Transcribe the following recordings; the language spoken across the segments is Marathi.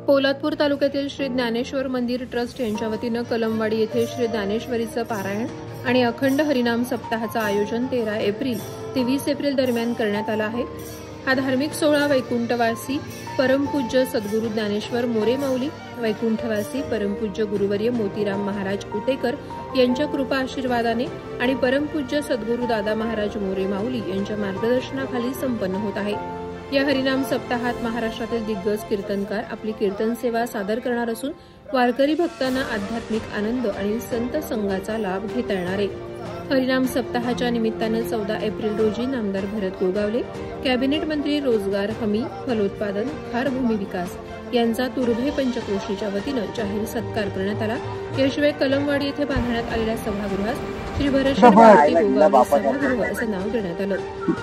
पोलादपूर तालुक्यातील श्री ज्ञानेश्वर मंदिर ट्रस्ट यांच्या वतीनं कलमवाडी येथे श्री ज्ञानेश्वरीचं पारायण आणि अखंड हरिनाम सप्ताहाचं आयोजन 13 एप्रिल ते 20 एप्रिल दरम्यान करण्यात आलं आहे। हा धार्मिक सोहळा वैकुंठवासी परमपूज्य सद्गुरू ज्ञानेश्वर मोरे माऊली, वैकुंठवासी परमपूज्य गुरुवर्य मोतीराम महाराज उतेकर यांच्या कृपा आशीर्वादाने आणि परमपूज्य सद्गुरू दादा महाराज मोरे माऊली यांच्या मार्गदर्शनाखाली संपन्न होत आहे। या हरिनाम सप्ताहात महाराष्ट्रातील दिग्गज कीर्तनकार आपली कीर्तन सेवा सादर करणार असून वारकरी भक्तांना आध्यात्मिक आनंद आणि संत संघाचा लाभ घेता येणार आहे। हरिनाम सप्ताहाच्या निमित्तानं 14 एप्रिल रोजी नामदार भरत गोगावले, कॅबिनेट मंत्री रोजगार हमी, फलोत्पादन, खार भूमी विकास यांचा तुर्भे पंचक्रोशीच्या वतीनं जाहीर सत्कार करण्यात आला। याशिवाय कलमवाडी येथे बांधण्यात आलेल्या सभागृहास श्री भरतशेठ गोगावले सभागृह असं नाव देण्यात आलं।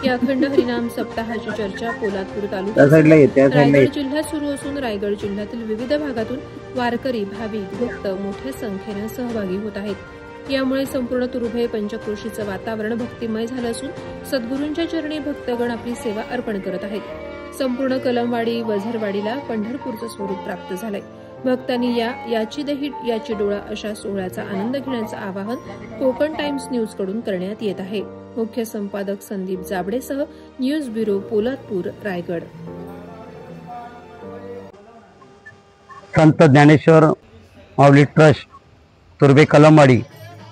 या अखंड हरिनाम सप्ताहाची चर्चा पोलादपूर तालुक्यात रायगड जिल्ह्यात सुरू असून रायगड जिल्ह्यातील विविध भागातून वारकरी, भाविक, भक्त मोठ्या संख्येनं सहभागी होत आहेत। यामुळे संपूर्ण तुर्भे पंचक्रोशीचं वातावरण भक्तिमय झालं असून सद्गुरूंच्या चरणी भक्तगण आपली सेवा अर्पण करत आहेत। संपूर्ण कलमवाडी वझरवाडीला पंढरपूरचं स्वरूप प्राप्त झालंय। भक्तांनी याची दही याची डोळा अशा सोहळ्याचा आनंद घेण्याचं आवाहन कोकण टाइम्स न्यूज कडून करण्यात येत आहे। मुख्य संपादक संदीप जाबडेसह न्यूज ब्युरो पोलादपूर, रायगड। संत ज्ञानेश्वर माऊली ट्रस्ट तुर्भे कलमवाडी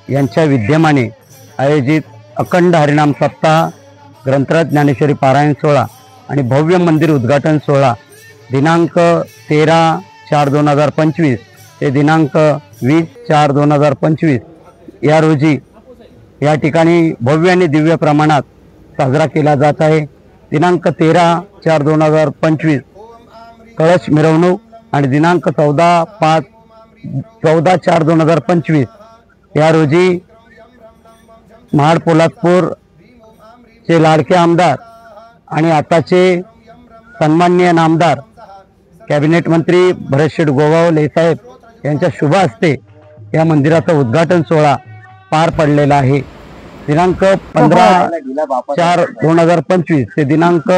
यांच्या विद्यमाने आयोजित अखंड हरिनाम सप्ताह, ग्रंथराज ज्ञानेश्वरी पारायण सोहळा आणि भव्य मंदिर उद्घाटन सोहळा दिनांक 13/4/2025 ते दिनांक 20/4/2025 या रोजी या ठिकाणी भव्य आणि दिव्य प्रमाणात साजरा केला जात आहे। दिनांक 13/4/2025 कळश मिरवणूक आणि दिनांक 14/4/2025 या रोजी महाड पोलादपूर चे लाडके आमदार आणि आताचे सन्माननीय नामदार कॅबिनेट मंत्री भरतशेठ गोगावले साहेब यांच्या शुभ हस्ते या मंदिराचा उद्घाटन सोहळा पार पडलेला आहे। दिनांक 15/4/2025 ते दिनांक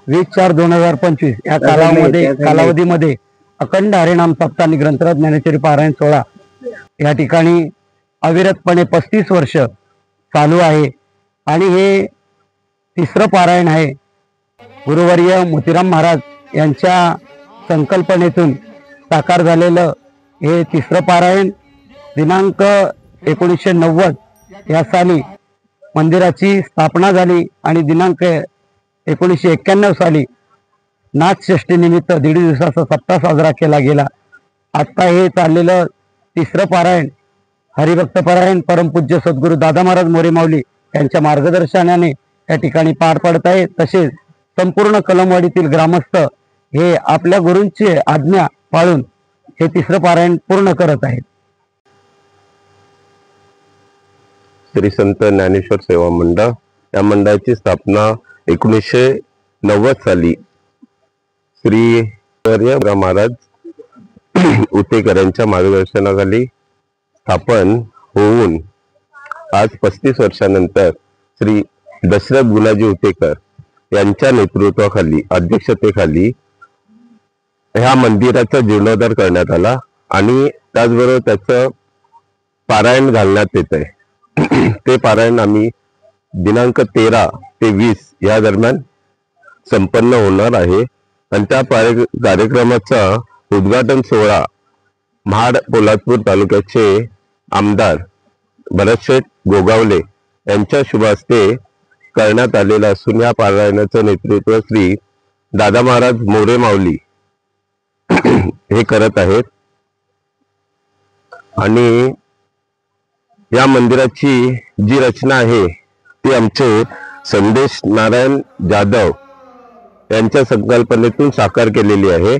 20/4/2025 या कालावधीमध्ये अखंड हरिनाम सप्ताह आणि ग्रंथराज ज्ञानेश्वरी पारायण सोहळा या ठिकाणी अविरतपणे 35 वर्ष चालू आहे आणि हे तिसरं पारायण आहे। गुरुवर्य मोतीराम महाराज यांच्या संकल्पनेतून साकार झालेलं हे तिसरं पारायण दिनांक 1990 या साली मंदिराची स्थापना झाली आणि दिनांक 1991 साली नाथषष्ठी निमित्त 1.5 दिवसाचा सप्ताह साजरा केला गेला। आता हे चाललेलं तिसरं पारायण हरिभक्त पारायण परमपूज्य सद्गुरू दादा महाराज मोरे माऊली यांच्या मार्गदर्शनाने या ठिकाणी पार पडत आहे। तसेच संपूर्ण कलमवाडीतील ग्रामस्थ हे आपल्या गुरूंची आज्ञा पाळून हे तिसरं पारायण पूर्ण करत आहेत। श्री संत ज्ञानेश्वर सेवा मंडळ या मंडळाची स्थापना 1990 साली श्री महाराज उतेकर यांच्या मार्गदर्शनाखाली स्थापन होऊन आज 35 वर्षानंतर श्री दशरथ गुलाजी उतेकर यांच्या नेतृत्वाखाली, अध्यक्षतेखाली ह्या मंदिराचा जीर्णोद्धार करण्यात आला आणि त्याचबरोबर त्याचं पारायण घालण्यात येत आहे। ते पारायण आम्ही दिनांक 13 ते 20 या दरम्यान संपन्न होणार आहे आणि त्या कार्यक्रमाचा उद्घाटन सोहळा महाड पोलादपूर तालुक्याचे आमदार भरतशेठ गोगावले यांच्या शुभ हस्ते करण्यात आलेला असून या पारायणाचं नेतृत्व श्री दादा महाराज मोरे माऊली हे करत आहेत आणि या मंदिराची जी रचना आहे ती आमचे संदेश नारायण जाधव यांच्या संकल्पनेतून साकार केलेली आहे।